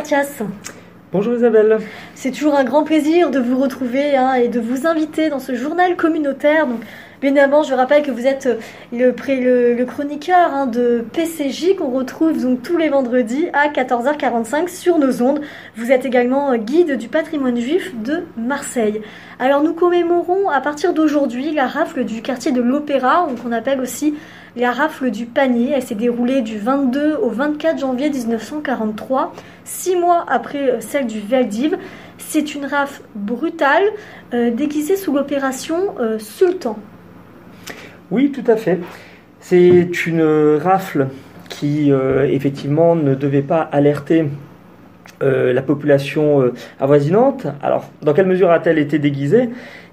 Mathias. Bonjour Isabelle. C'est toujours un grand plaisir de vous retrouver et de vous inviter dans ce journal communautaire. Donc, bien évidemment, je rappelle que vous êtes le chroniqueur de PCJ qu'on retrouve donc tous les vendredis à 14h45 sur nos ondes. Vous êtes également guide du patrimoine juif de Marseille. Alors nous commémorons à partir d'aujourd'hui la rafle du quartier de l'Opéra, qu'on appelle aussi la rafle du panier. Elle s'est déroulée du 22 au 24 janvier 1943, 6 mois après celle du Veldiv. C'est une rafle brutale déguisée sous l'opération Sultan. Oui, tout à fait. C'est une rafle qui, effectivement, ne devait pas alerter la population avoisinante. Alors, dans quelle mesure a-t-elle été déguisée ?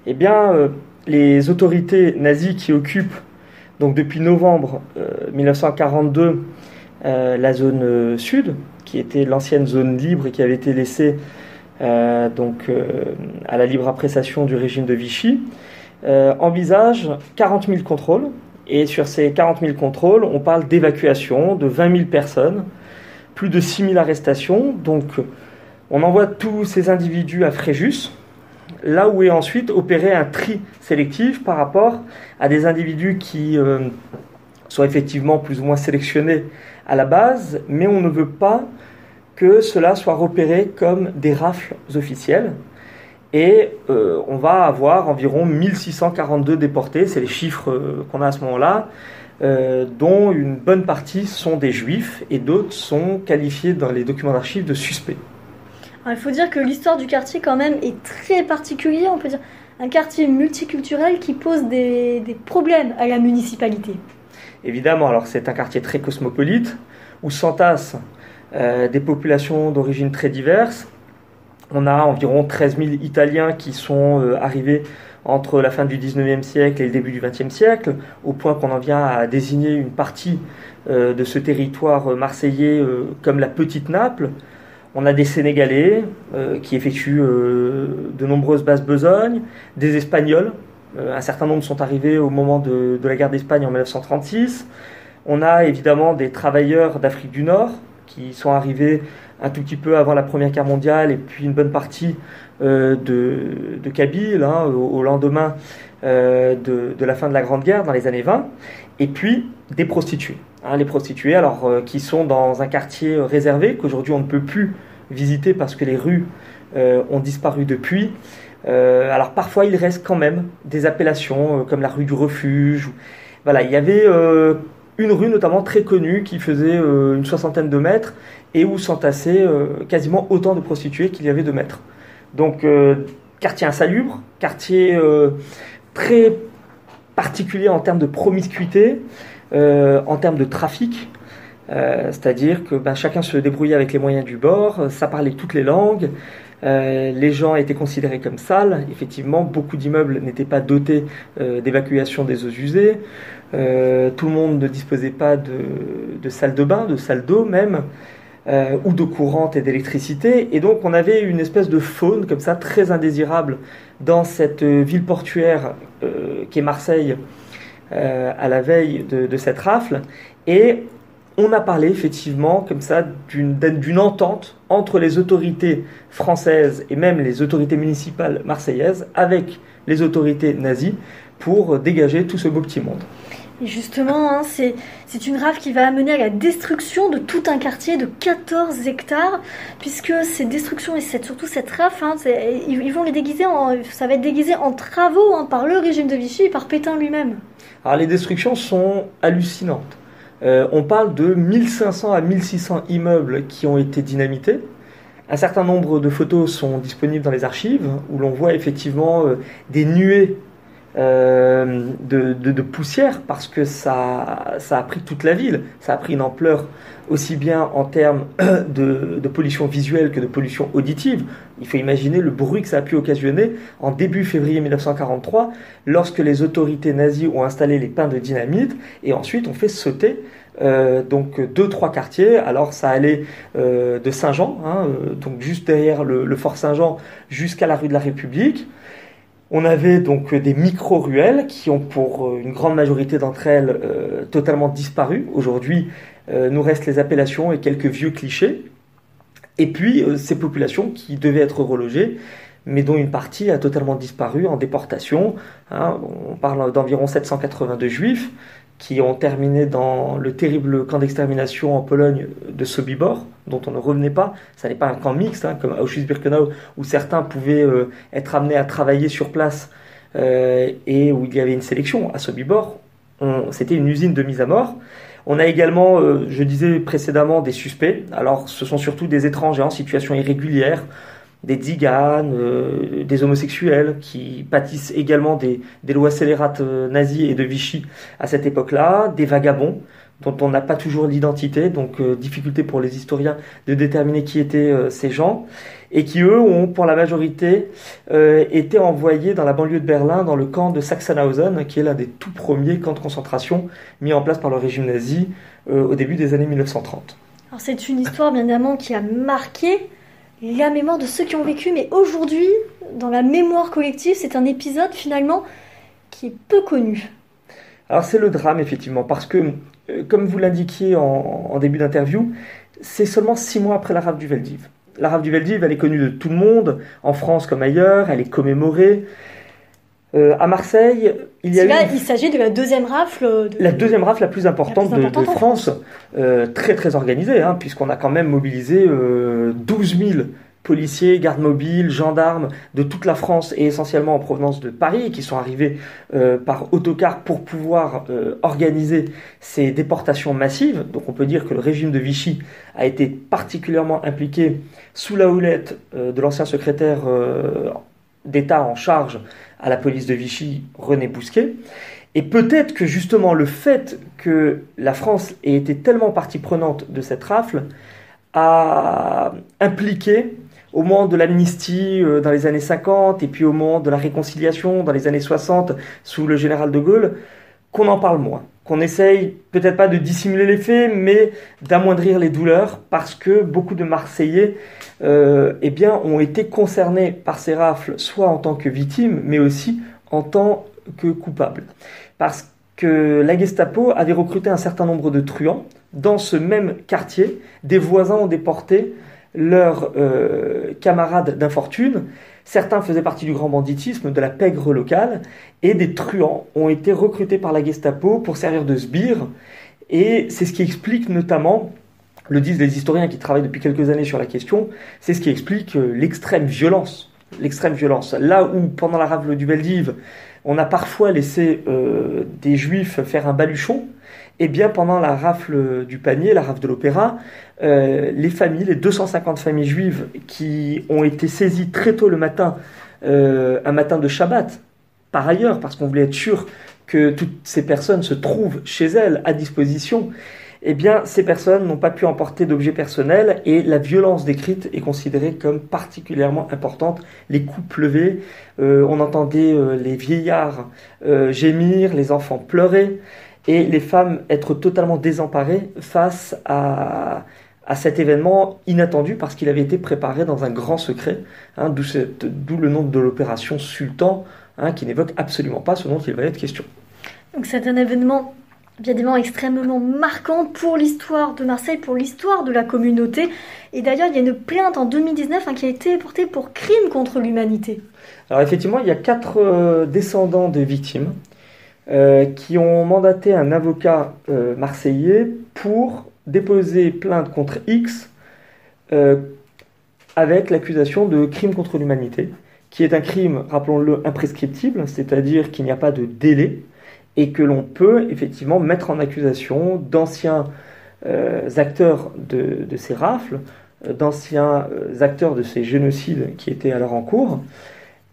Eh bien, les autorités nazies qui occupent, donc depuis novembre 1942, la zone sud, qui était l'ancienne zone libre et qui avait été laissée à la libre appréciation du régime de Vichy, envisage 40 000 contrôles. Et sur ces 40 000 contrôles, on parle d'évacuation de 20 000 personnes, plus de 6 000 arrestations. Donc, on envoie tous ces individus à Fréjus, là où est ensuite opéré un tri sélectif par rapport à des individus qui sont effectivement plus ou moins sélectionnés à la base, mais on ne veut pas que cela soit repéré comme des rafles officielles. Et on va avoir environ 1642 déportés, c'est les chiffres qu'on a à ce moment-là, dont une bonne partie sont des juifs et d'autres sont qualifiés dans les documents d'archives de suspects. Alors, il faut dire que l'histoire du quartier quand même est très particulière, on peut dire un quartier multiculturel qui pose des problèmes à la municipalité. Évidemment, alors c'est un quartier très cosmopolite où s'entassent des populations d'origine très diverses. On a environ 13 000 Italiens qui sont arrivés entre la fin du 19e siècle et le début du 20e siècle, au point qu'on en vient à désigner une partie de ce territoire marseillais comme la Petite Naples. On a des Sénégalais qui effectuent de nombreuses basses besognes, des Espagnols, un certain nombre sont arrivés au moment de la guerre d'Espagne en 1936. On a évidemment des travailleurs d'Afrique du Nord qui sont arrivés un tout petit peu avant la Première Guerre mondiale et puis une bonne partie de Kabyle au lendemain de la fin de la Grande Guerre dans les années 20. Et puis des prostituées. Les prostituées qui sont dans un quartier réservé qu'aujourd'hui on ne peut plus visiter parce que les rues ont disparu depuis. Alors parfois il reste quand même des appellations comme la rue du Refuge. Voilà, il y avait une rue notamment très connue qui faisait une soixantaine de mètres et où s'entassaient quasiment autant de prostituées qu'il y avait de mètres. Donc quartier insalubre, quartier très particulier en termes de promiscuité, en termes de trafic. C'est-à-dire que chacun se débrouillait avec les moyens du bord, ça parlait toutes les langues, les gens étaient considérés comme sales. Effectivement, beaucoup d'immeubles n'étaient pas dotés d'évacuation des eaux usées, tout le monde ne disposait pas de salles de bain, de salles d'eau même, ou d'eau courante et d'électricité, et donc on avait une espèce de faune comme ça très indésirable dans cette ville portuaire qui est Marseille à la veille de cette rafle. Et on a parlé effectivement comme ça d'une entente entre les autorités françaises et même les autorités municipales marseillaises avec les autorités nazies pour dégager tout ce beau petit monde. Et justement, c'est une rafle qui va amener à la destruction de tout un quartier de 14 hectares, puisque ces destructions et surtout cette rafle, ils vont les déguiser ça va être déguisé en travaux par le régime de Vichy et par Pétain lui-même. Alors les destructions sont hallucinantes. On parle de 1500 à 1600 immeubles qui ont été dynamités. Un certain nombre de photos sont disponibles dans les archives où l'on voit effectivement des nuées de poussière parce que ça a pris toute la ville. Ça a pris une ampleur aussi bien en termes de pollution visuelle que de pollution auditive. Il faut imaginer le bruit que ça a pu occasionner en début février 1943 lorsque les autorités nazies ont installé les pins de dynamite et ensuite ont fait sauter 2-3 quartiers. Alors ça allait de Saint-Jean, donc juste derrière le fort Saint-Jean jusqu'à la rue de la République. On avait donc des micro-ruelles qui ont pour une grande majorité d'entre elles totalement disparu. Aujourd'hui, nous restent les appellations et quelques vieux clichés. Et puis ces populations qui devaient être relogées, mais dont une partie a totalement disparu en déportation. On parle d'environ 782 juifs qui ont terminé dans le terrible camp d'extermination en Pologne de Sobibor, dont on ne revenait pas. Ça n'est pas un camp mixte, comme à Auschwitz-Birkenau, où certains pouvaient être amenés à travailler sur place et où il y avait une sélection. À Sobibor, c'était une usine de mise à mort. On a également, je disais précédemment, des suspects. Alors, ce sont surtout des étrangers en situation irrégulière, des tziganes, des homosexuels qui pâtissent également des lois scélérates nazies et de Vichy à cette époque-là, des vagabonds dont on n'a pas toujours l'identité, donc difficulté pour les historiens de déterminer qui étaient ces gens, et qui eux ont pour la majorité été envoyés dans la banlieue de Berlin, dans le camp de Sachsenhausen, qui est l'un des tout premiers camps de concentration mis en place par le régime nazi au début des années 1930. Alors c'est une histoire bien évidemment qui a marqué la mémoire de ceux qui ont vécu, mais aujourd'hui, dans la mémoire collective, c'est un épisode finalement qui est peu connu. Alors c'est le drame effectivement, parce que, comme vous l'indiquiez en début d'interview, c'est seulement 6 mois après la rafle du Veldiv. La rafle du Veldiv, elle est connue de tout le monde, en France comme ailleurs, elle est commémorée. À Marseille, il s'agit de la deuxième rafle. La deuxième rafle la plus importante de France, très très organisée, puisqu'on a quand même mobilisé 12 000 policiers, gardes mobiles, gendarmes de toute la France et essentiellement en provenance de Paris, qui sont arrivés par autocar pour pouvoir organiser ces déportations massives. Donc on peut dire que le régime de Vichy a été particulièrement impliqué sous la houlette de l'ancien secrétaire d'État en charge à la police de Vichy, René Bousquet. Et peut-être que justement le fait que la France ait été tellement partie prenante de cette rafle a impliqué, au moment de l'amnistie dans les années 50 et puis au moment de la réconciliation dans les années 60 sous le général de Gaulle, qu'on en parle moins, qu'on essaye peut-être pas de dissimuler les faits, mais d'amoindrir les douleurs, parce que beaucoup de Marseillais ont été concernés par ces rafles, soit en tant que victimes, mais aussi en tant que coupables. Parce que la Gestapo avait recruté un certain nombre de truands dans ce même quartier. Des voisins ont déporté leurs camarades d'infortune. Certains faisaient partie du grand banditisme, de la pègre locale, et des truands ont été recrutés par la Gestapo pour servir de sbires. Et c'est ce qui explique notamment, le disent les historiens qui travaillent depuis quelques années sur la question, c'est ce qui explique l'extrême violence. Là où, pendant la rafle du Veldiv, on a parfois laissé des juifs faire un baluchon, et bien pendant la rafle du Panier, la rafle de l'Opéra, les 250 familles juives qui ont été saisies très tôt le matin, un matin de Shabbat, par ailleurs, parce qu'on voulait être sûr que toutes ces personnes se trouvent chez elles, à disposition, eh bien, ces personnes n'ont pas pu emporter d'objets personnels et la violence décrite est considérée comme particulièrement importante. Les coups pleuvaient, on entendait les vieillards gémir, les enfants pleurer et les femmes être totalement désemparées face à cet événement inattendu parce qu'il avait été préparé dans un grand secret, d'où le nom de l'opération Sultan, qui n'évoque absolument pas ce dont il va être question. Donc c'est un événement évidemment extrêmement marquant pour l'histoire de Marseille, pour l'histoire de la communauté. Et d'ailleurs, il y a une plainte en 2019 qui a été portée pour crime contre l'humanité. Alors effectivement, il y a 4 descendants de victimes qui ont mandaté un avocat marseillais pour déposer plainte contre X avec l'accusation de crime contre l'humanité, qui est un crime, rappelons-le, imprescriptible, c'est-à-dire qu'il n'y a pas de délai, et que l'on peut effectivement mettre en accusation d'anciens acteurs de ces rafles, d'anciens acteurs de ces génocides qui étaient alors en cours,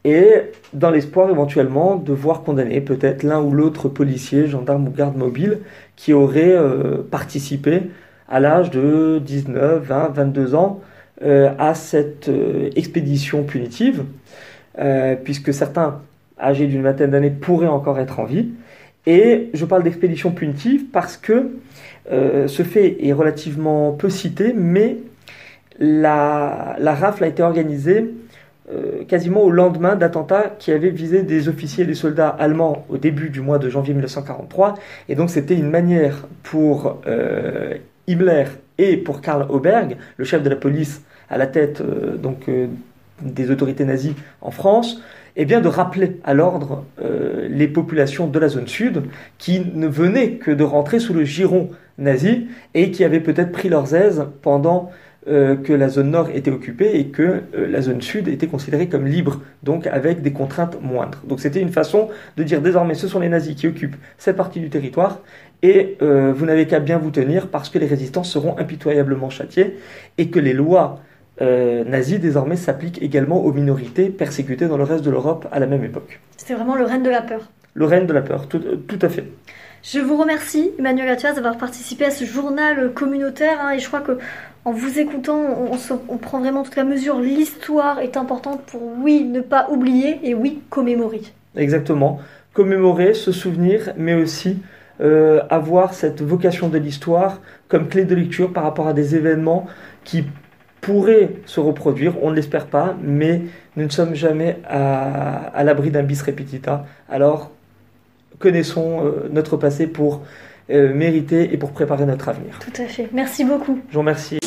et dans l'espoir éventuellement de voir condamner peut-être l'un ou l'autre policier, gendarme ou garde mobile qui aurait participé à l'âge de 19, 20, 22 ans à cette expédition punitive, puisque certains âgés d'une vingtaine d'années pourraient encore être en vie. Et je parle d'expédition punitive parce que ce fait est relativement peu cité, mais la rafle a été organisée quasiment au lendemain d'attentats qui avaient visé des officiers et des soldats allemands au début du mois de janvier 1943. Et donc c'était une manière pour Himmler et pour Karl Auberg, le chef de la police à la tête des autorités nazies en France, eh bien de rappeler à l'ordre les populations de la zone sud qui ne venaient que de rentrer sous le giron nazi et qui avaient peut-être pris leurs aises pendant que la zone nord était occupée et que la zone sud était considérée comme libre, donc avec des contraintes moindres. Donc c'était une façon de dire désormais ce sont les nazis qui occupent cette partie du territoire et vous n'avez qu'à bien vous tenir parce que les résistants seront impitoyablement châtiés et que les lois nazies désormais s'appliquent également aux minorités persécutées dans le reste de l'Europe à la même époque. C'était vraiment le règne de la peur. Le règne de la peur, tout à fait. Je vous remercie, Emmanuel Attias, d'avoir participé à ce journal communautaire. Et je crois que en vous écoutant, on prend vraiment toute la mesure. L'histoire est importante pour, oui, ne pas oublier et oui, commémorer. Exactement. Commémorer, se souvenir, mais aussi avoir cette vocation de l'histoire comme clé de lecture par rapport à des événements qui pourraient se reproduire. On ne l'espère pas, mais nous ne sommes jamais à l'abri d'un bis repetita. Alors, connaissons notre passé pour mériter et pour préparer notre avenir. Tout à fait. Merci beaucoup. Je vous remercie.